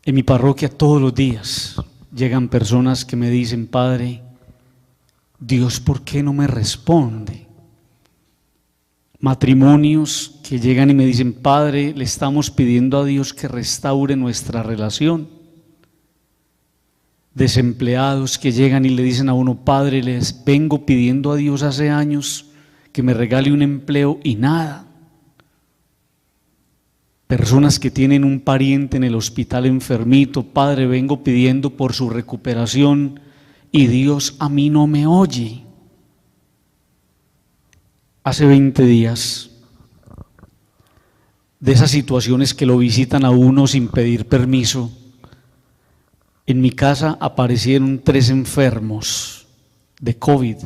En mi parroquia todos los días llegan personas que me dicen: Padre, Dios, ¿por qué no me responde? Matrimonios que llegan y me dicen: Padre, le estamos pidiendo a Dios que restaure nuestra relación. Desempleados que llegan y le dicen a uno: Padre, les vengo pidiendo a Dios hace años que me regale un empleo y nada. Personas que tienen un pariente en el hospital enfermito: Padre, vengo pidiendo por su recuperación y Dios a mí no me oye. Hace 20 días, de esas situaciones que lo visitan a uno sin pedir permiso, en mi casa aparecieron 3 enfermos de COVID.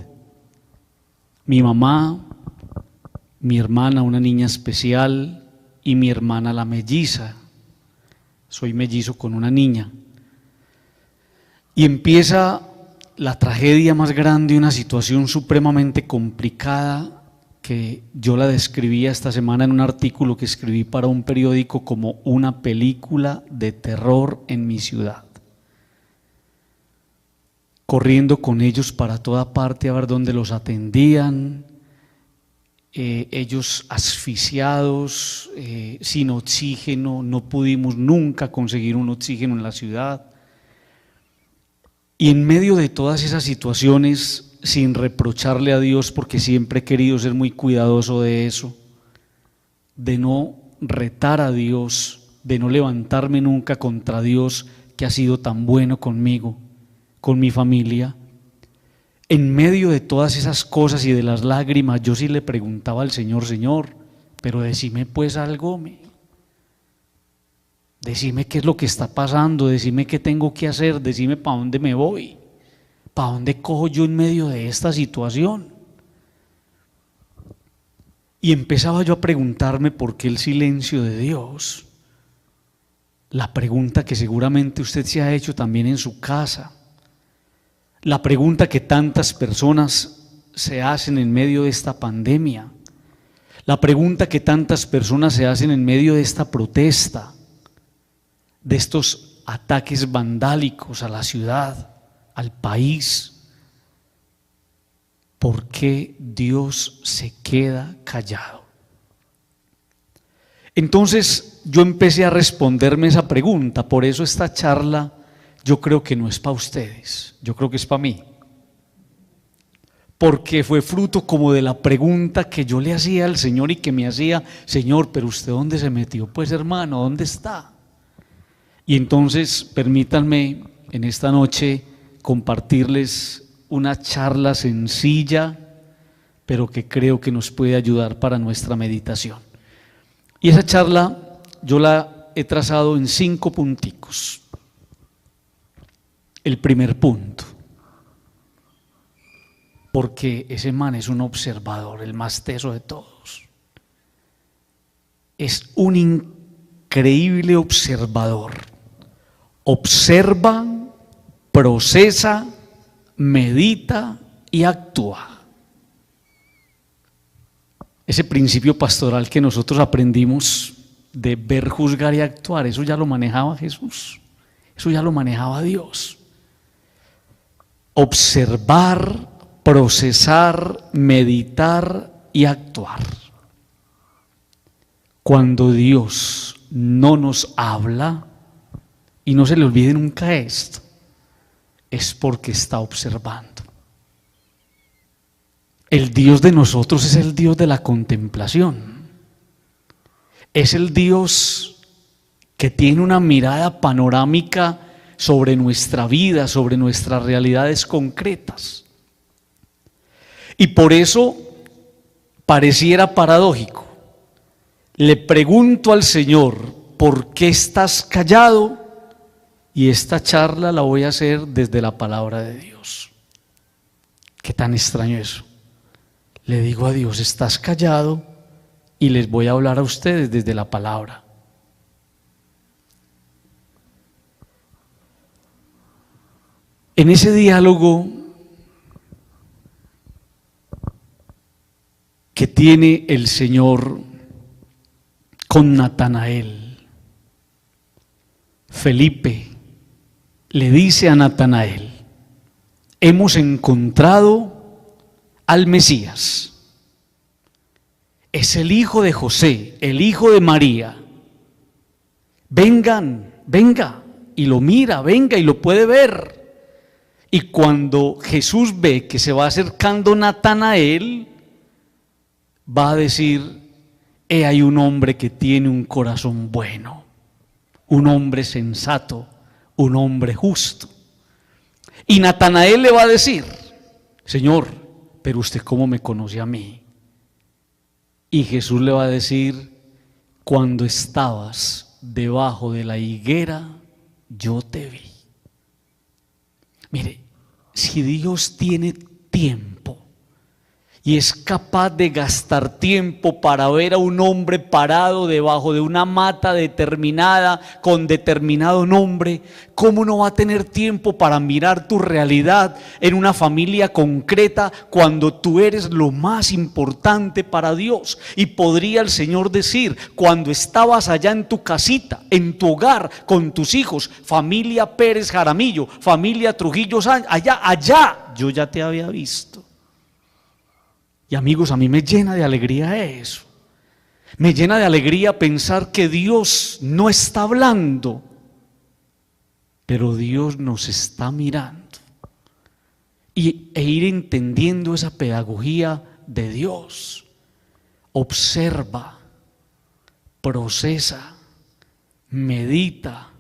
Mi mamá, mi hermana, una niña especial, y mi hermana la melliza. Soy mellizo con una niña. Y empieza la tragedia más grande, una situación supremamente complicada que yo la describía esta semana en un artículo que escribí para un periódico como una película de terror en mi ciudad. Corriendo con ellos para toda parte a ver dónde los atendían, ellos asfixiados, sin oxígeno, no pudimos nunca conseguir un oxígeno en la ciudad. Y en medio de todas esas situaciones, sin reprocharle a Dios, porque siempre he querido ser muy cuidadoso de eso, de no retar a Dios, de no levantarme nunca contra Dios, que ha sido tan bueno conmigo, con mi familia. En medio de todas esas cosas y de las lágrimas, yo sí le preguntaba al Señor: Señor, pero decime pues algo, decime qué es lo que está pasando, decime qué tengo que hacer, decime para dónde me voy, para dónde cojo yo en medio de esta situación. Y empezaba yo a preguntarme por qué el silencio de Dios. La pregunta que seguramente usted se ha hecho también en su casa. La pregunta que tantas personas se hacen en medio de esta pandemia, la pregunta que tantas personas se hacen en medio de esta protesta, de estos ataques vandálicos a la ciudad, al país: ¿por qué Dios se queda callado? Entonces yo empecé a responderme esa pregunta. Por eso esta charla yo creo que no es para ustedes, yo creo que es para mí, porque fue fruto como de la pregunta que yo le hacía al Señor y que me hacía: Señor, pero ¿usted dónde se metió? Pues hermano, ¿dónde está? Y entonces permítanme en esta noche compartirles una charla sencilla, pero que creo que nos puede ayudar para nuestra meditación. Y esa charla yo la he trazado en 5 punticos. El primer punto: porque ese man es un observador, el más teso de todos. Es un increíble observador. Observa, procesa, medita y actúa. Ese principio pastoral que nosotros aprendimos de ver, juzgar y actuar, eso ya lo manejaba Jesús, eso ya lo manejaba Dios. Observar, procesar, meditar y actuar. Cuando Dios no nos habla, y no se le olvide nunca esto, es porque está observando. El Dios de nosotros es el Dios de la contemplación. Es el Dios que tiene una mirada panorámica sobre nuestra vida, sobre nuestras realidades concretas. Y por eso pareciera paradójico. Le pregunto al Señor: ¿por qué estás callado? Y esta charla la voy a hacer desde la palabra de Dios. ¿Qué tan extraño eso? Le digo a Dios: estás callado, y les voy a hablar a ustedes desde la palabra. En ese diálogo que tiene el Señor con Natanael, Felipe le dice a Natanael: hemos encontrado al Mesías. Es el hijo de José, el hijo de María. Venga, y lo mira, venga y lo puede ver. Y cuando Jesús ve que se va acercando Natanael, va a decir: he ahí un hombre que tiene un corazón bueno, un hombre sensato, un hombre justo. Y Natanael le va a decir: Señor, pero usted ¿cómo me conoce a mí? Y Jesús le va a decir: cuando estabas debajo de la higuera, yo te vi. Mire, si Dios tiene tiempo y es capaz de gastar tiempo para ver a un hombre parado debajo de una mata determinada, con determinado nombre, ¿cómo no va a tener tiempo para mirar tu realidad en una familia concreta cuando tú eres lo más importante para Dios? Y podría el Señor decir: cuando estabas allá en tu casita, en tu hogar, con tus hijos, familia Pérez Jaramillo, familia Trujillo Sánchez, allá, yo ya te había visto. Y amigos, a mí me llena de alegría eso. Me llena de alegría pensar que Dios no está hablando, pero Dios nos está mirando. E ir entendiendo esa pedagogía de Dios. Observa, procesa, medita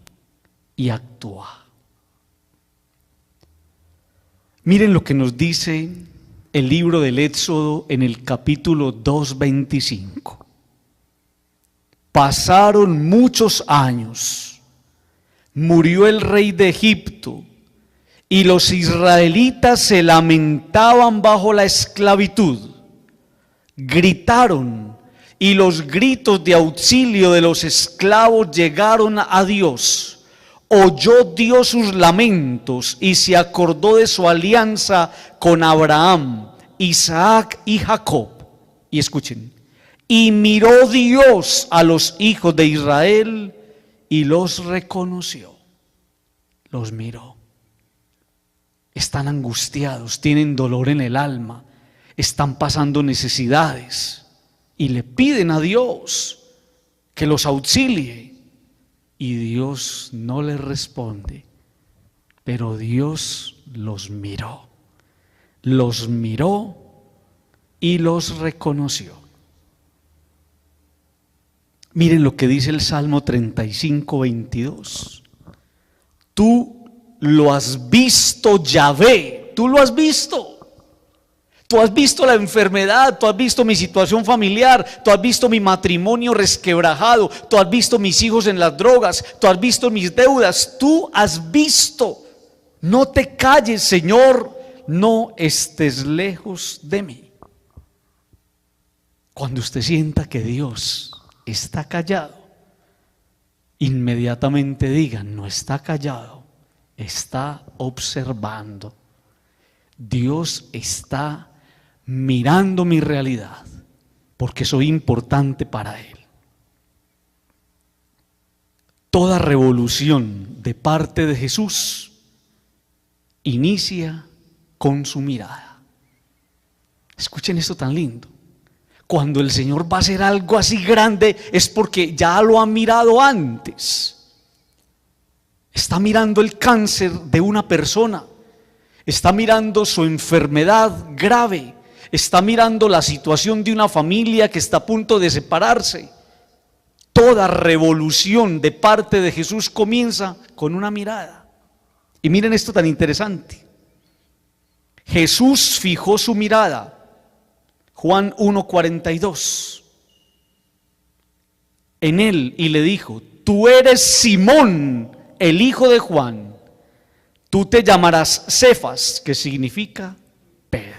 y actúa. Miren lo que nos dice el libro del Éxodo en el capítulo 2:25. Pasaron muchos años, murió el rey de Egipto, y los israelitas se lamentaban bajo la esclavitud. Gritaron, y los gritos de auxilio de los esclavos llegaron a Dios. Oyó Dios sus lamentos y se acordó de su alianza con Abraham, Isaac y Jacob. Y escuchen: y miró Dios a los hijos de Israel y los reconoció. Los miró. Están angustiados, tienen dolor en el alma, están pasando necesidades y le piden a Dios que los auxilie. Y Dios no les responde, pero Dios los miró y los reconoció. Miren lo que dice el Salmo 35:22. Tú lo has visto, Yahvé, tú lo has visto. Tú has visto la enfermedad, tú has visto mi situación familiar, tú has visto mi matrimonio resquebrajado, tú has visto mis hijos en las drogas, tú has visto mis deudas, tú has visto. No te calles, Señor, no estés lejos de mí. Cuando usted sienta que Dios está callado, inmediatamente diga: no está callado, está observando. Dios está mirando mi realidad, porque soy importante para Él. Toda revolución de parte de Jesús inicia con su mirada. Escuchen esto tan lindo. Cuando el Señor va a hacer algo así grande, es porque ya lo ha mirado antes. Está mirando el cáncer de una persona, está mirando su enfermedad grave, está mirando la situación de una familia que está a punto de separarse. Toda revolución de parte de Jesús comienza con una mirada. Y miren esto tan interesante. Jesús fijó su mirada, Juan 1:42, en él y le dijo: tú eres Simón, el hijo de Juan, tú te llamarás Cefas, que significa Pedro.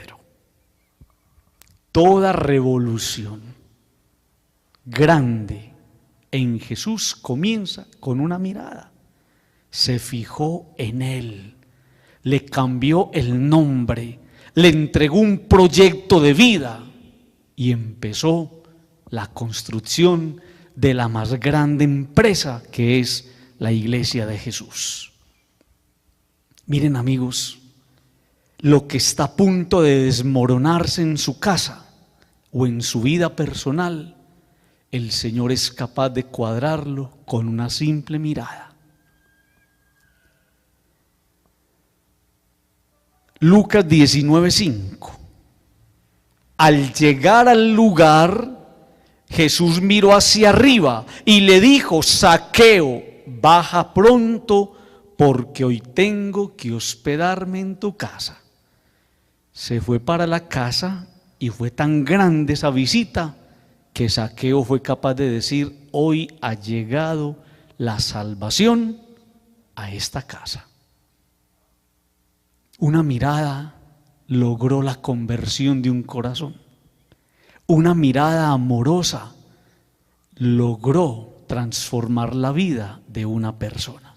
Toda revolución grande en Jesús comienza con una mirada. Se fijó en él, le cambió el nombre, le entregó un proyecto de vida y empezó la construcción de la más grande empresa, que es la iglesia de Jesús. Miren, amigos, lo que está a punto de desmoronarse en su casa o en su vida personal, el Señor es capaz de cuadrarlo con una simple mirada. Lucas 19:5. Al llegar al lugar, Jesús miró hacia arriba y le dijo: Zaqueo, baja pronto, porque hoy tengo que hospedarme en tu casa. Se fue para la casa y fue tan grande esa visita que Zaqueo fue capaz de decir: hoy ha llegado la salvación a esta casa. Una mirada logró la conversión de un corazón. Una mirada amorosa logró transformar la vida de una persona.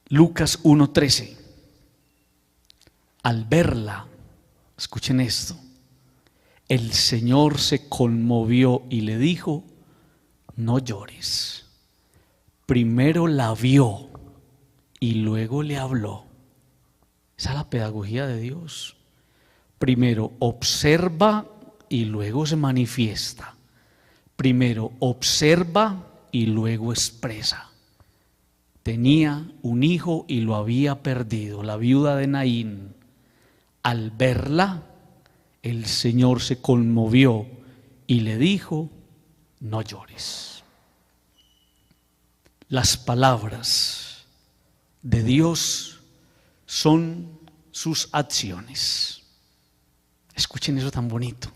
Lucas 1:13. Al verla, escuchen esto, el Señor se conmovió y le dijo: no llores. Primero la vio y luego le habló. Esa es la pedagogía de Dios. Primero observa y luego se manifiesta. Primero observa y luego expresa. Tenía un hijo y lo había perdido, la viuda de Naín. Al verla, el Señor se conmovió y le dijo: no llores. Las palabras de Dios son sus acciones. Escuchen eso tan bonito.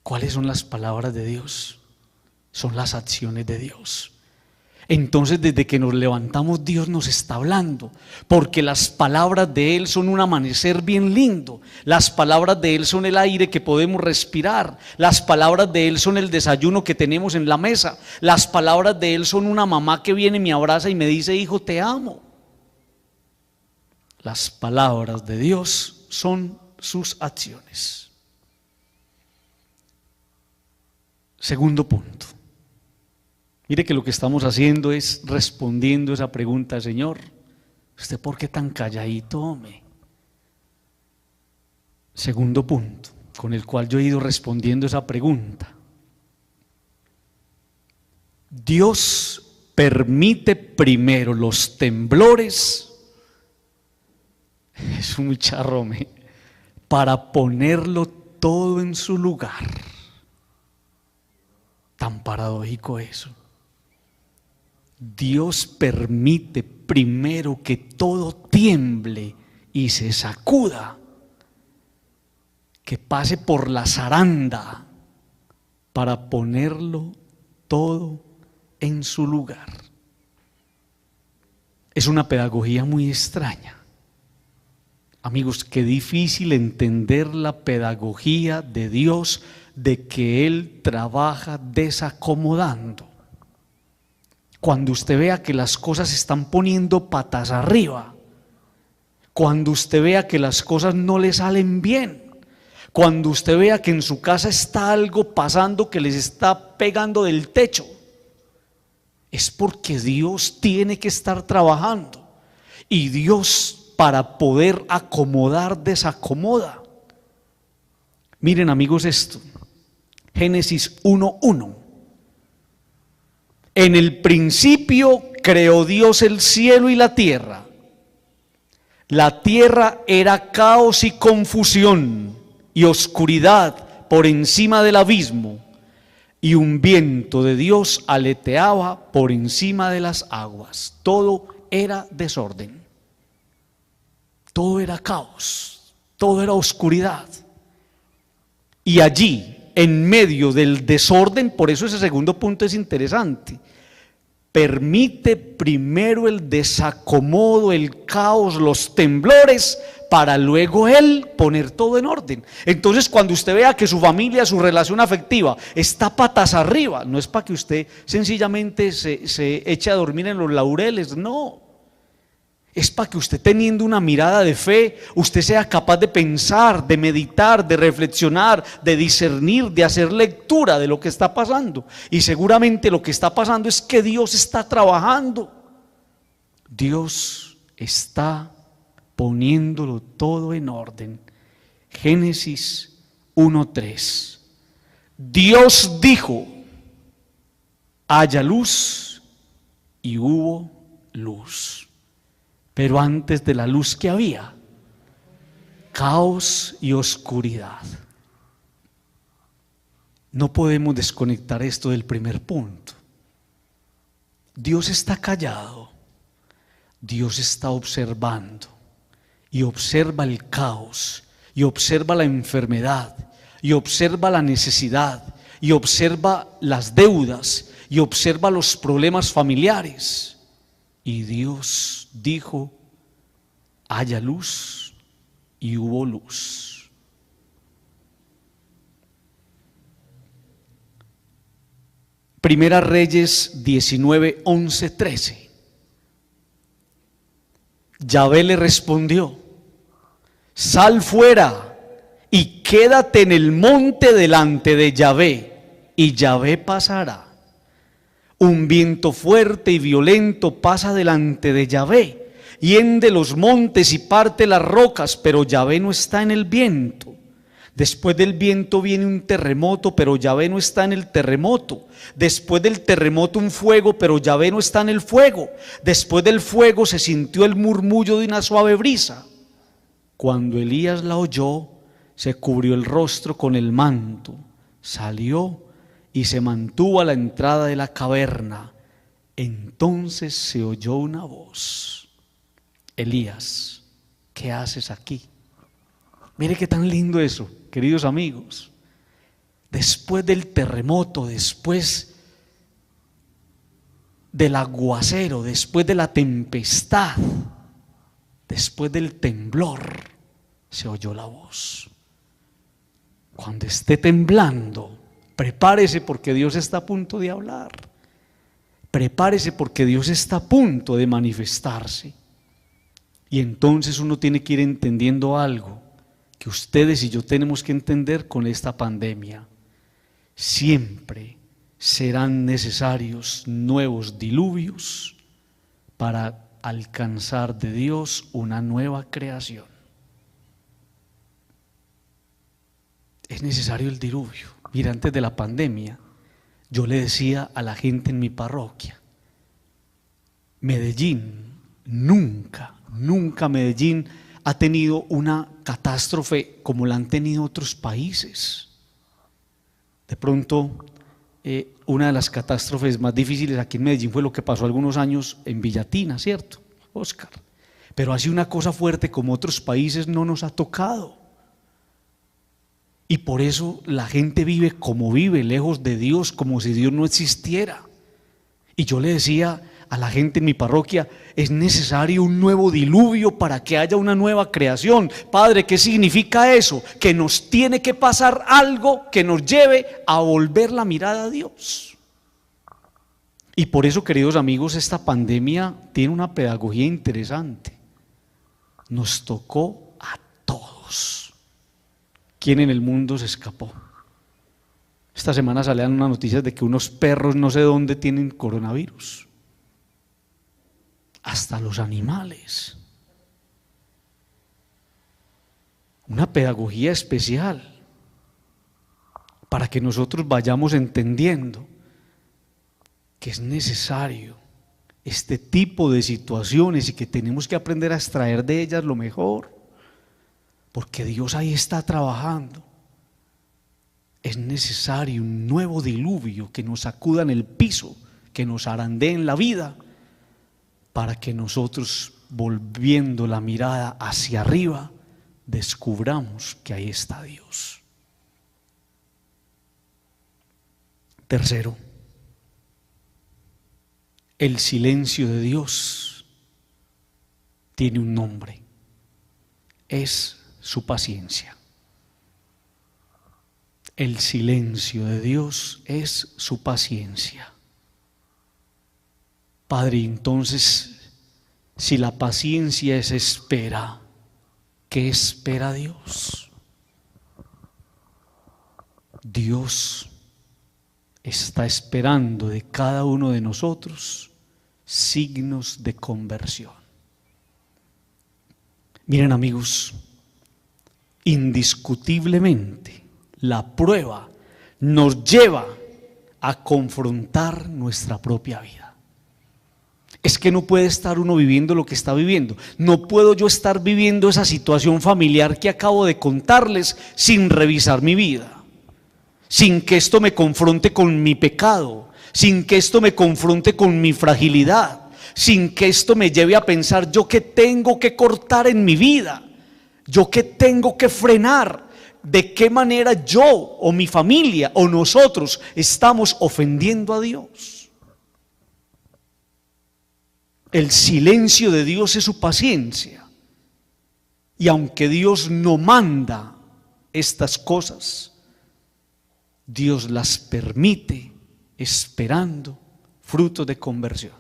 ¿Cuáles son las palabras de Dios? Son las acciones de Dios. Entonces, desde que nos levantamos, Dios nos está hablando, porque las palabras de Él son un amanecer bien lindo. Las palabras de Él son el aire que podemos respirar. Las palabras de Él son el desayuno que tenemos en la mesa. Las palabras de Él son una mamá que viene, me abraza y me dice: hijo, te amo. Las palabras de Dios son sus acciones. Segundo punto. Mire que lo que estamos haciendo es respondiendo esa pregunta: Señor, ¿usted por qué tan calladito, hombre? Segundo punto, con el cual yo he ido respondiendo esa pregunta. Dios permite primero los temblores, es un charrome, para ponerlo todo en su lugar. Tan paradójico eso. Dios permite primero que todo tiemble y se sacuda, que pase por la zaranda, para ponerlo todo en su lugar. Es una pedagogía muy extraña. Amigos, qué difícil entender la pedagogía de Dios, de que Él trabaja desacomodando. Cuando usted vea que las cosas se están poniendo patas arriba, cuando usted vea que las cosas no le salen bien, cuando usted vea que en su casa está algo pasando que les está pegando del techo, es porque Dios tiene que estar trabajando. Y Dios, para poder acomodar, desacomoda. Miren, amigos, esto. Génesis 1:1. En el principio creó Dios el cielo y la tierra. La tierra era caos y confusión y oscuridad por encima del abismo, y un viento de Dios aleteaba por encima de las aguas. Todo era desorden, todo era caos, todo era oscuridad. Y allí, en medio del desorden, por eso ese segundo punto es interesante, permite primero el desacomodo, el caos, los temblores, para luego Él poner todo en orden. Entonces, cuando usted vea que su familia, su relación afectiva está patas arriba, no es para que usted sencillamente se eche a dormir en los laureles, no. Es para que usted, teniendo una mirada de fe, usted sea capaz de pensar, de meditar, de reflexionar, de discernir, de hacer lectura de lo que está pasando. Y seguramente lo que está pasando es que Dios está trabajando. Dios está poniéndolo todo en orden. Génesis 1:3. Dios dijo: haya luz, y hubo luz. Pero antes de la luz, ¿qué había? Caos y oscuridad. No podemos desconectar esto del primer punto. Dios está callado. Dios está observando. Y observa el caos. Y observa la enfermedad. Y observa la necesidad. Y observa las deudas. Y observa los problemas familiares. Y Dios dijo: haya luz, y hubo luz. Primera Reyes 19, 11, 13. Yahvé le respondió: sal fuera y quédate en el monte delante de Yahvé, y Yahvé pasará. Un viento fuerte y violento pasa delante de Yahvé, hiende los montes y parte las rocas, pero Yahvé no está en el viento. Después del viento viene un terremoto, pero Yahvé no está en el terremoto. Después del terremoto un fuego, pero Yahvé no está en el fuego. Después del fuego se sintió el murmullo de una suave brisa. Cuando Elías la oyó, se cubrió el rostro con el manto, salió y se mantuvo a la entrada de la caverna. Entonces se oyó una voz: Elías, ¿qué haces aquí? Mire qué tan lindo eso, queridos amigos. Después del terremoto, después del aguacero, después de la tempestad, después del temblor, se oyó la voz. Cuando esté temblando, prepárese, porque Dios está a punto de hablar. Prepárese, porque Dios está a punto de manifestarse. Y entonces uno tiene que ir entendiendo algo que ustedes y yo tenemos que entender con esta pandemia. Siempre serán necesarios nuevos diluvios para alcanzar de Dios una nueva creación. Es necesario el diluvio. Mira, antes de la pandemia, yo le decía a la gente en mi parroquia: Medellín, nunca Medellín ha tenido una catástrofe como la han tenido otros países. De pronto, una de las catástrofes más difíciles aquí en Medellín fue lo que pasó algunos años en Villatina, ¿cierto, Oscar? Pero así una cosa fuerte como otros países no nos ha tocado. Y por eso la gente vive como vive, lejos de Dios, como si Dios no existiera. Y yo le decía a la gente en mi parroquia: es necesario un nuevo diluvio para que haya una nueva creación. Padre, ¿qué significa eso? Que nos tiene que pasar algo que nos lleve a volver la mirada a Dios. Y por eso, queridos amigos, esta pandemia tiene una pedagogía interesante. Nos tocó a todos. ¿Quién en el mundo se escapó? Esta semana salían unas noticias de que unos perros no sé dónde tienen coronavirus. Hasta los animales. Una pedagogía especial para que nosotros vayamos entendiendo que es necesario este tipo de situaciones y que tenemos que aprender a extraer de ellas lo mejor, porque Dios ahí está trabajando. Es necesario un nuevo diluvio que nos sacuda en el piso, que nos arandee en la vida, para que nosotros, volviendo la mirada hacia arriba, descubramos que ahí está Dios. Tercero, el silencio de Dios tiene un nombre: es su paciencia. El silencio de Dios es su paciencia. Padre, entonces Si la paciencia es espera, ¿qué espera Dios? Dios está esperando de cada uno de nosotros signos de conversión. Miren, amigos, indiscutiblemente la prueba nos lleva a confrontar nuestra propia vida. Es que no puede estar uno viviendo lo que está viviendo. No puedo yo estar viviendo esa situación familiar que acabo de contarles sin revisar mi vida, sin que esto me confronte con mi pecado, sin que esto me confronte con mi fragilidad, sin que esto me lleve a pensar yo qué tengo que cortar en mi vida, yo qué tengo que frenar, de qué manera yo o mi familia o nosotros estamos ofendiendo a Dios. El silencio de Dios es su paciencia. Y aunque Dios no manda estas cosas, Dios las permite esperando frutos de conversión.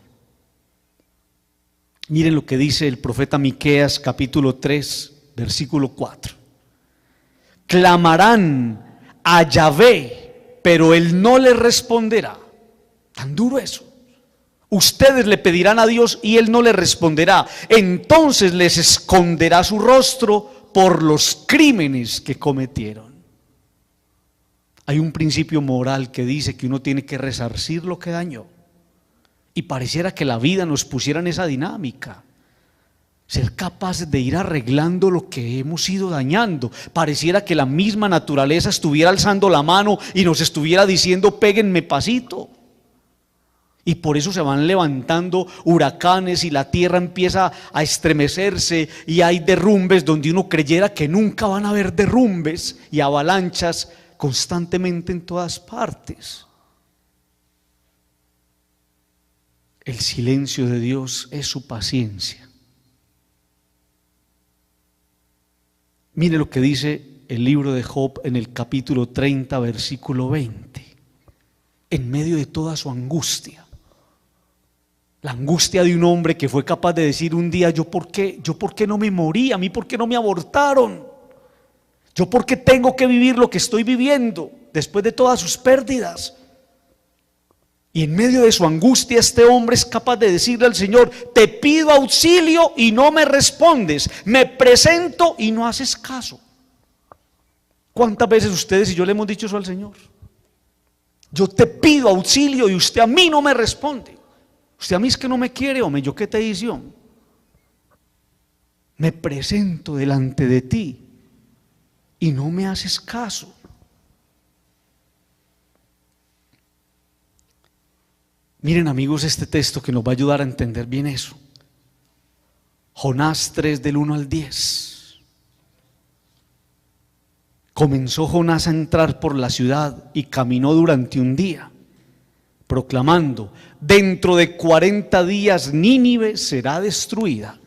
Miren lo que dice el profeta Miqueas, capítulo 3, versículo 4. Clamarán a Yahvé, pero Él no les responderá. Tan duro eso. Ustedes le pedirán a Dios y Él no les responderá. Entonces les esconderá su rostro por los crímenes que cometieron. Hay un principio moral que dice que uno tiene que resarcir lo que dañó. Y pareciera que la vida nos pusiera en esa dinámica. Ser capaces de ir arreglando lo que hemos ido dañando. Pareciera que la misma naturaleza estuviera alzando la mano y nos estuviera diciendo: péguenme pasito. Y por eso se van levantando huracanes y la tierra empieza a estremecerse y hay derrumbes donde uno creyera que nunca van a haber derrumbes y avalanchas constantemente en todas partes. El silencio de Dios es su paciencia. Mire lo que dice el libro de Job en el capítulo 30, versículo 20. En medio de toda su angustia, la angustia de un hombre que fue capaz de decir un día: ¿Yo por qué no me morí? ¿A mí por qué no me abortaron? ¿Yo por qué tengo que vivir lo que estoy viviendo después de todas sus pérdidas? Y en medio de su angustia este hombre es capaz de decirle al Señor: te pido auxilio y no me respondes, me presento y no haces caso. ¿Cuántas veces ustedes y yo le hemos dicho eso al Señor? Yo te pido auxilio y usted a mí no me responde. Usted a mí es que no me quiere, hombre, ¿yo qué te hice? Me presento delante de ti y no me haces caso. Miren, amigos, este texto que nos va a ayudar a entender bien eso. Jonás 3, del 1 al 10. Comenzó Jonás a entrar por la ciudad y caminó durante un día, proclamando: dentro de 40 días Nínive será destruida.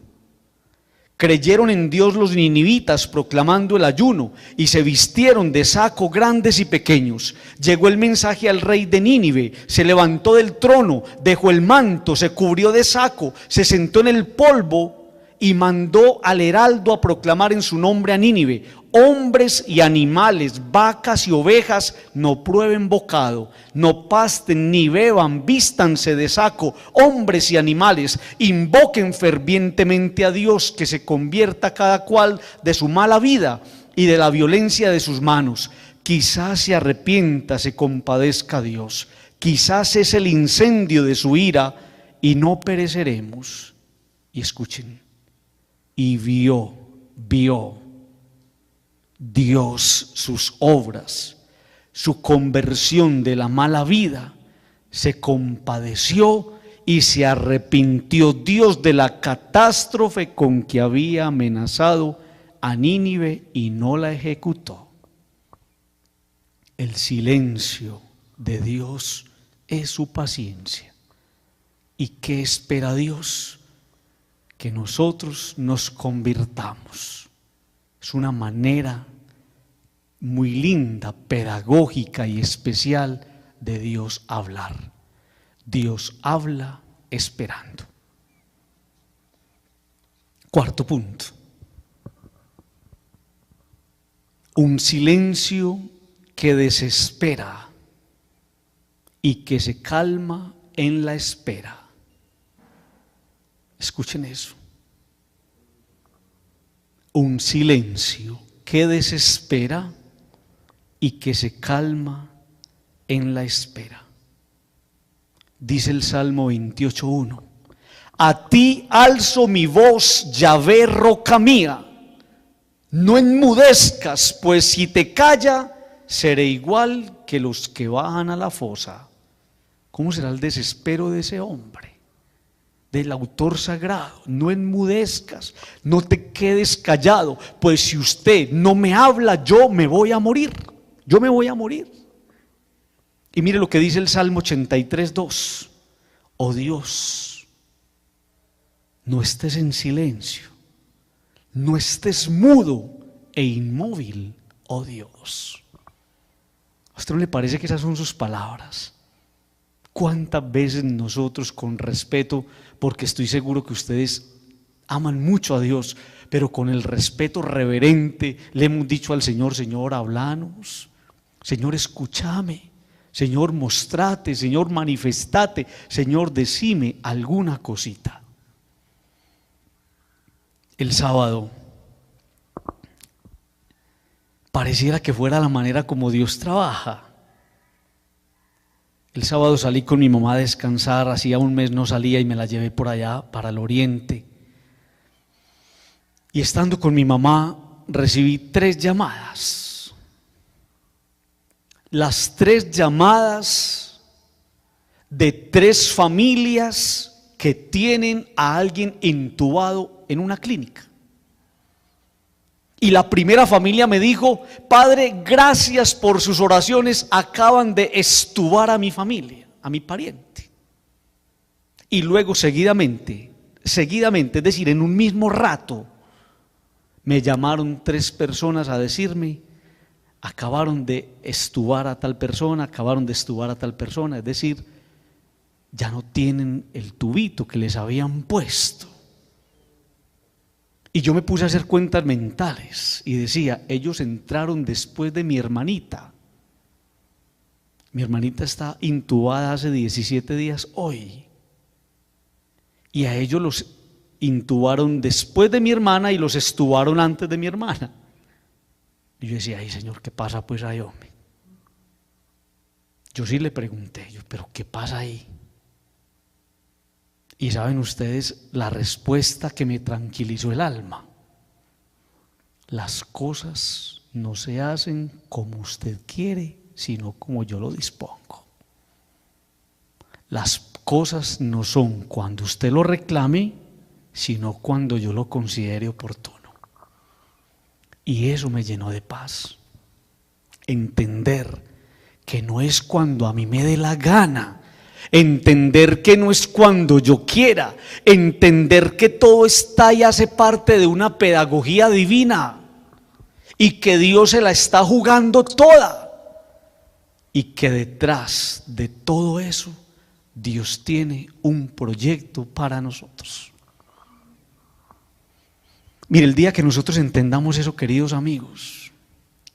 Creyeron en Dios los ninivitas, proclamando el ayuno, y se vistieron de saco grandes y pequeños. Llegó el mensaje al rey de Nínive, se levantó del trono, dejó el manto, se cubrió de saco, se sentó en el polvo y mandó al heraldo a proclamar en su nombre a Nínive: hombres y animales, vacas y ovejas, no prueben bocado, no pasten ni beban, vístanse de saco, hombres y animales, invoquen fervientemente a Dios, que se convierta cada cual de su mala vida y de la violencia de sus manos. Quizás se arrepienta, se compadezca Dios, quizás es el incendio de su ira y no pereceremos. Y escuchen: y vio Dios sus obras, su conversión de la mala vida, se compadeció y se arrepintió Dios de la catástrofe con que había amenazado a Nínive y no la ejecutó. El silencio de Dios es su paciencia. ¿Y qué espera Dios? Que nosotros nos convirtamos. Es una manera muy linda, pedagógica y especial de Dios hablar. Dios habla esperando. Cuarto punto. Un silencio que desespera y que se calma en la espera. Escuchen eso. Un silencio que desespera y que se calma en la espera. Dice el Salmo 28:1: a ti alzo mi voz, Yahvé, roca mía. No enmudezcas, pues si te calla, seré igual que los que bajan a la fosa. ¿Cómo será el desespero de ese hombre? Del autor sagrado. No enmudezcas, no te quedes callado, pues si usted no me habla, yo me voy a morir. Yo me voy a morir. Y mire lo que dice el Salmo 83:2. Oh Dios, no estés en silencio, no estés mudo e inmóvil, oh Dios. ¿A usted no le parece que esas son sus palabras? ¿Cuántas veces nosotros, con respeto, porque estoy seguro que ustedes aman mucho a Dios, pero con el respeto reverente, le hemos dicho al Señor: Señor, háblanos, Señor, escúchame, Señor, mostrate, Señor, manifestate, Señor, decime alguna cosita? El sábado pareciera que fuera la manera como Dios trabaja. El sábado salí con mi mamá a descansar, hacía un mes no salía y me la llevé por allá para el oriente. Y estando con mi mamá recibí 3 llamadas. Las 3 llamadas de 3 familias que tienen a alguien intubado en una clínica. Y la primera familia me dijo: Padre, gracias por sus oraciones, acaban de extubar a mi familia, a mi pariente. Y luego seguidamente, es decir, en un mismo rato, me llamaron 3 personas a decirme: acabaron de extubar a tal persona, acabaron de extubar a tal persona, es decir, ya no tienen el tubito que les habían puesto. Y yo me puse a hacer cuentas mentales y decía: ellos entraron después de mi hermanita. Mi hermanita está intubada hace 17 días hoy. Y a ellos los intubaron después de mi hermana y los extubaron antes de mi hermana. Y yo decía: ay, Señor, ¿qué pasa pues ahí, hombre? Yo sí le pregunté, ¿pero qué pasa ahí? Y saben ustedes la respuesta que me tranquilizó el alma: las cosas no se hacen como usted quiere, sino como yo lo dispongo. Las cosas no son cuando usted lo reclame, sino cuando yo lo considere oportuno. Y eso me llenó de paz. Entender que no es cuando a mí me dé la gana, entender que no es cuando yo quiera, entender que todo está y hace parte de una pedagogía divina y que Dios se la está jugando toda y que detrás de todo eso Dios tiene un proyecto para nosotros. Mire, el día que nosotros entendamos eso, queridos amigos: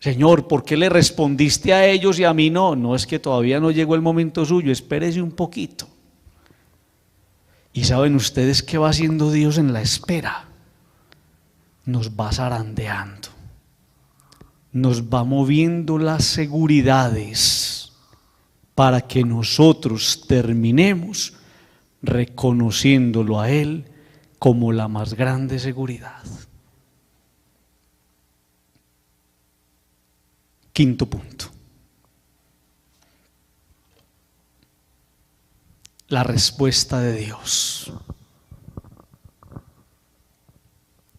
Señor, ¿por qué le respondiste a ellos y a mí no? No, es que todavía no llegó el momento suyo, espérese un poquito. Y saben ustedes qué va haciendo Dios en la espera: nos va zarandeando, nos va moviendo las seguridades para que nosotros terminemos reconociéndolo a Él como la más grande seguridad. Quinto punto: la respuesta de Dios.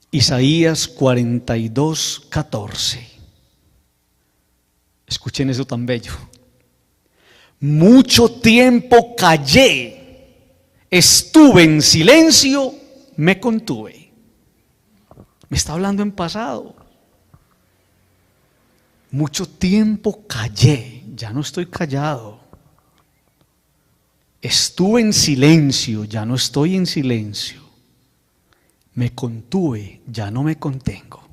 Isaías 42:14. Escuchen eso tan bello. Mucho tiempo callé, estuve en silencio, me contuve. Me está hablando en pasado. Mucho tiempo callé, ya no estoy callado. Estuve en silencio, ya no estoy en silencio. me contuve, ya no me contengo.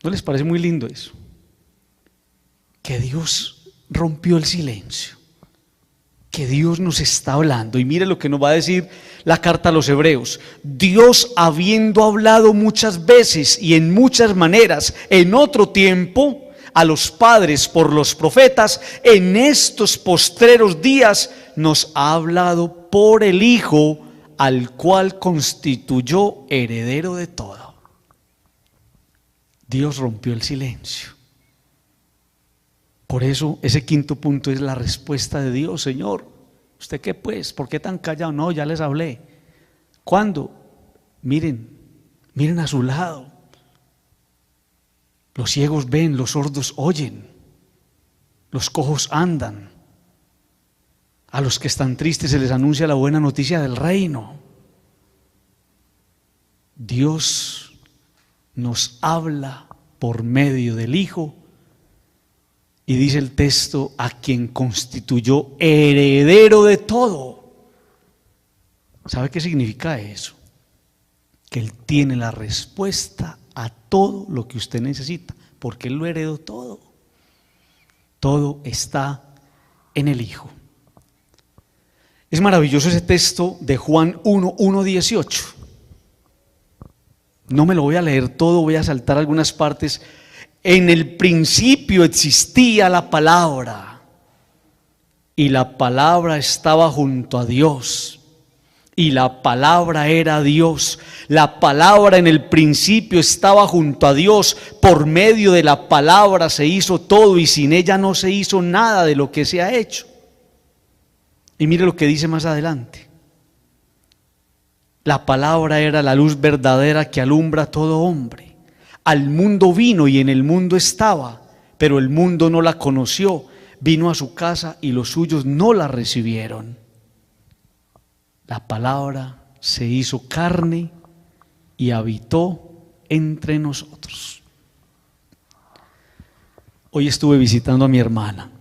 ¿No les parece muy lindo eso? Que Dios rompió el silencio, que Dios nos está hablando. Y mire lo que nos va a decir la carta a los Hebreos: Dios, habiendo hablado muchas veces y en muchas maneras en otro tiempo a los padres por los profetas, en estos postreros días nos ha hablado por el Hijo, al cual constituyó heredero de todo. Dios rompió el silencio. Por eso ese quinto punto es la respuesta de Dios. Señor, ¿usted qué pues? ¿Por qué tan callado? No, ya les hablé. ¿Cuándo? Miren a su lado. Los ciegos ven, los sordos oyen, los cojos andan. A los que están tristes se les anuncia la buena noticia del reino. Dios nos habla por medio del Hijo, y dice el texto, a quien constituyó heredero de todo. ¿Sabe qué significa eso? Que Él tiene la respuesta a todo lo que usted necesita, porque Él lo heredó todo. Todo está en el Hijo. Es maravilloso ese texto de Juan 1:18. No me lo voy a leer todo, voy a saltar algunas partes. En el principio existía la palabra, y la palabra estaba junto a Dios, y la palabra era Dios. La palabra en el principio estaba junto a Dios. Por medio de la palabra se hizo todo, y sin ella no se hizo nada de lo que se ha hecho. Y mire lo que dice más adelante: la palabra era la luz verdadera que alumbra a todo hombre. Al mundo vino y en el mundo estaba, pero el mundo no la conoció. Vino a su casa y los suyos no la recibieron. La palabra se hizo carne y habitó entre nosotros. Hoy estuve visitando a mi hermana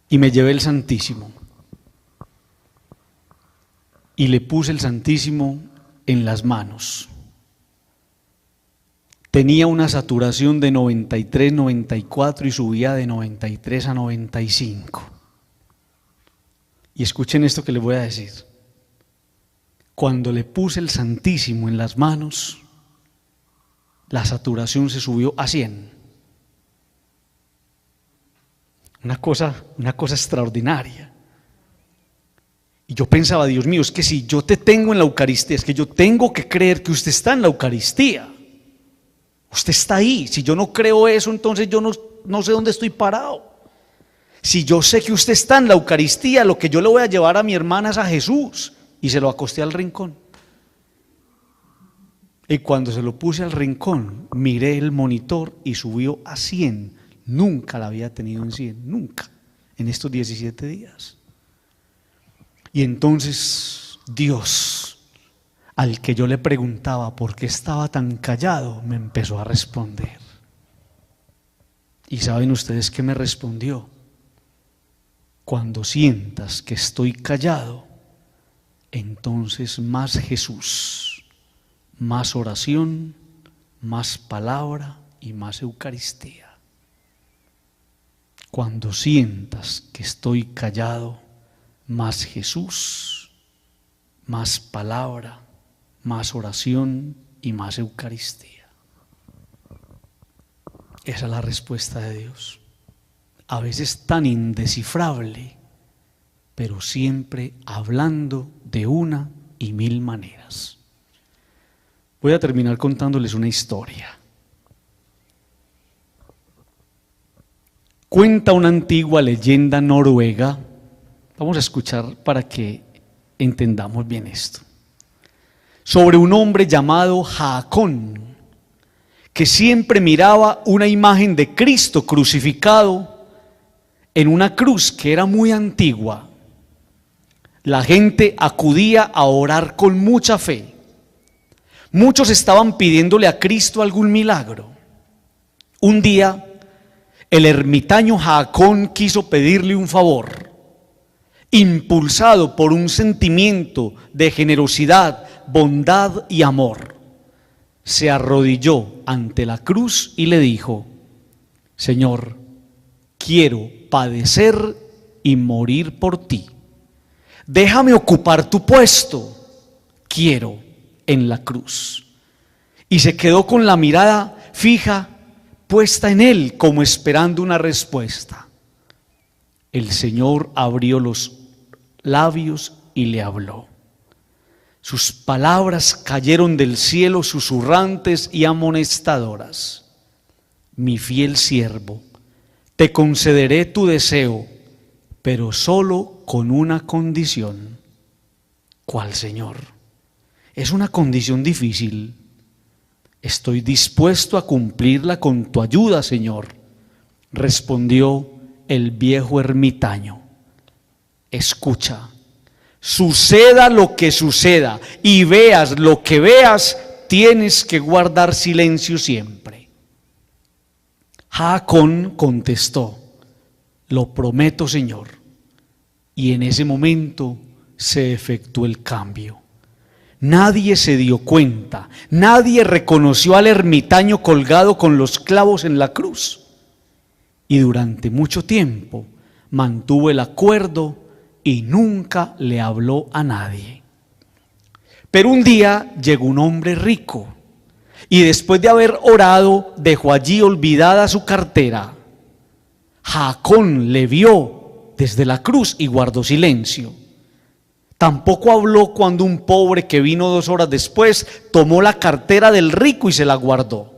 y me llevé el Santísimo y le puse el Santísimo en las manos. Tenía una saturación de 93, 94 y subía de 93 a 95. Y escuchen esto que les voy a decir. Cuando le puse el Santísimo en las manos, la saturación se subió a 100. Una cosa extraordinaria. Y yo pensaba, Dios mío, es que si yo te tengo en la Eucaristía, es que yo tengo que creer que usted está en la Eucaristía. Usted está ahí. Si yo no creo eso, entonces yo no sé dónde estoy parado. Si yo sé que usted está en la Eucaristía, lo que yo le voy a llevar a mi hermana es a Jesús. Y se lo acosté al rincón. Y cuando se lo puse al rincón, miré el monitor y subió a 100. Nunca la había tenido en 100, nunca, en estos 17 días. Y entonces Dios, al que yo le preguntaba por qué estaba tan callado, me empezó a responder. ¿Y saben ustedes qué me respondió? Cuando sientas que estoy callado, entonces más Jesús, más oración, más palabra y más Eucaristía. Cuando sientas que estoy callado, más Jesús, más palabra, más oración y más Eucaristía. Esa es la respuesta de Dios. A veces tan indescifrable, pero siempre hablando de una y mil maneras. Voy a terminar contándoles una historia. Cuenta una antigua leyenda noruega. Vamos a escuchar para que entendamos bien esto. Sobre un hombre llamado Haakon, que siempre miraba una imagen de Cristo crucificado en una cruz que era muy antigua. La gente acudía a orar con mucha fe. Muchos estaban pidiéndole a Cristo algún milagro. Un día, el ermitaño Haakon quiso pedirle un favor impulsado por un sentimiento de generosidad, bondad y amor, se arrodilló ante la cruz y le dijo: Señor, quiero padecer y morir por ti. Déjame ocupar tu puesto. Quiero en la cruz. Y se quedó con la mirada fija, puesta en él, como esperando una respuesta. El Señor abrió los labios y le habló. Sus palabras cayeron del cielo susurrantes y amonestadoras. Mi fiel siervo, te concederé tu deseo, pero solo con una condición. ¿Cuál, Señor? Es una condición difícil. Estoy dispuesto a cumplirla con tu ayuda, Señor, respondió el viejo ermitaño. Escucha, suceda lo que suceda y veas lo que veas, tienes que guardar silencio siempre. Jaacón contestó: lo prometo, Señor. Y en ese momento se efectuó el cambio. Nadie se dio cuenta, nadie reconoció al ermitaño colgado con los clavos en la cruz. Y durante mucho tiempo mantuvo el acuerdo y nunca le habló a nadie. Pero un día llegó un hombre rico y después de haber orado dejó allí olvidada su cartera. Jaacón le vio desde la cruz y guardó silencio. Tampoco habló cuando un pobre que vino 2 horas después tomó la cartera del rico y se la guardó.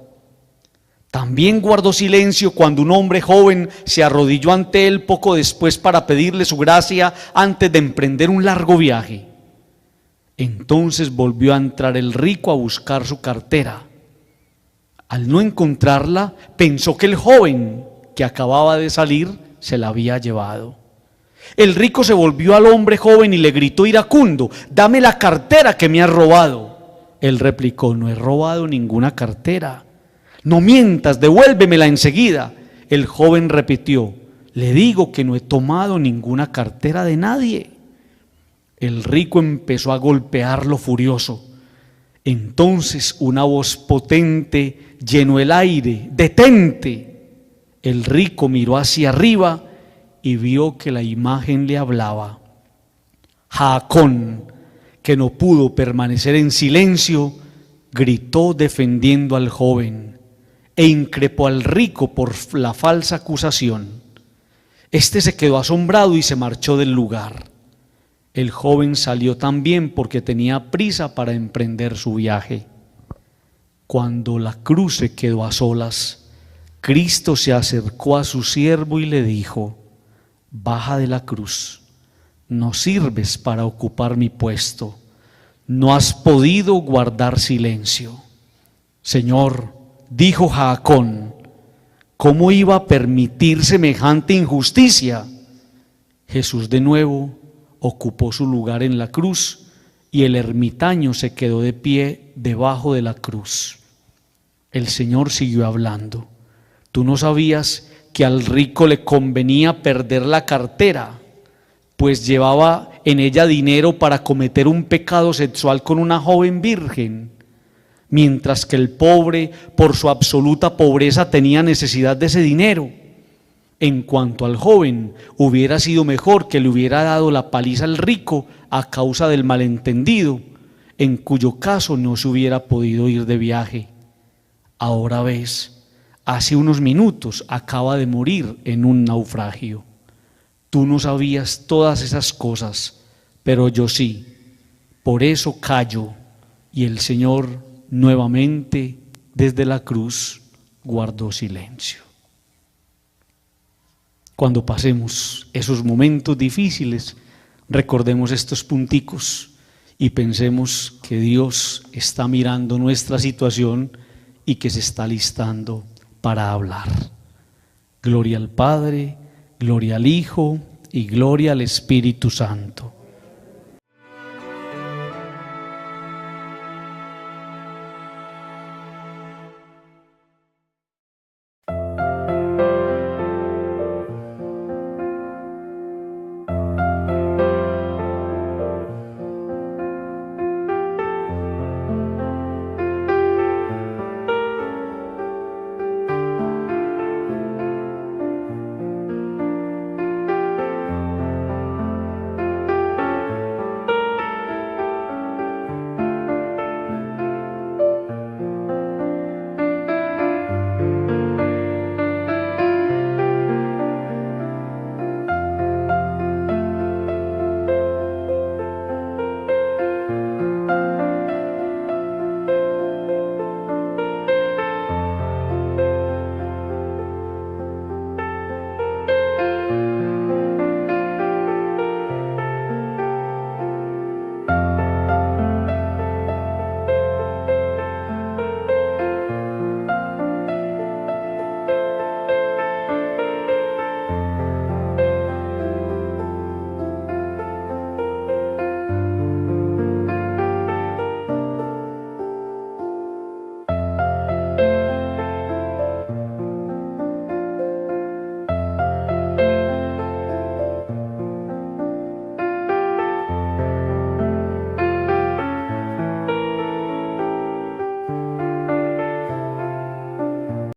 También guardó silencio cuando un hombre joven se arrodilló ante él poco después para pedirle su gracia antes de emprender un largo viaje. Entonces volvió a entrar el rico a buscar su cartera. Al no encontrarla, pensó que el joven que acababa de salir se la había llevado. El rico se volvió al hombre joven y le gritó iracundo: dame la cartera que me has robado. Él replicó: no he robado ninguna cartera. No mientas, devuélvemela enseguida. El joven repitió: le digo que no he tomado ninguna cartera de nadie. El rico empezó a golpearlo furioso. Entonces una voz potente llenó el aire: detente. El rico miró hacia arriba y vio que la imagen le hablaba. Jaacón, que no pudo permanecer en silencio, gritó defendiendo al joven e increpó al rico por la falsa acusación. Este se quedó asombrado y se marchó del lugar. El joven salió también porque tenía prisa para emprender su viaje. Cuando la cruz se quedó a solas, Cristo se acercó a su siervo y le dijo: baja de la cruz, no sirves para ocupar mi puesto, no has podido guardar silencio. Señor, dijo Jaacón, ¿cómo iba a permitir semejante injusticia? Jesús de nuevo ocupó su lugar en la cruz y el ermitaño se quedó de pie debajo de la cruz. El Señor siguió hablando: tú no sabías que al rico le convenía perder la cartera, pues llevaba en ella dinero para cometer un pecado sexual con una joven virgen, mientras que el pobre, por su absoluta pobreza, tenía necesidad de ese dinero. En cuanto al joven, hubiera sido mejor que le hubiera dado la paliza al rico a causa del malentendido, en cuyo caso no se hubiera podido ir de viaje. Ahora ves, hace unos minutos acaba de morir en un naufragio. Tú no sabías todas esas cosas, pero yo sí. Por eso callo. Y el Señor nuevamente desde la cruz guardó silencio. Cuando pasemos esos momentos difíciles, recordemos estos punticos y pensemos que Dios está mirando nuestra situación y que se está listando para hablar. Gloria al Padre, gloria al Hijo y gloria al Espíritu Santo,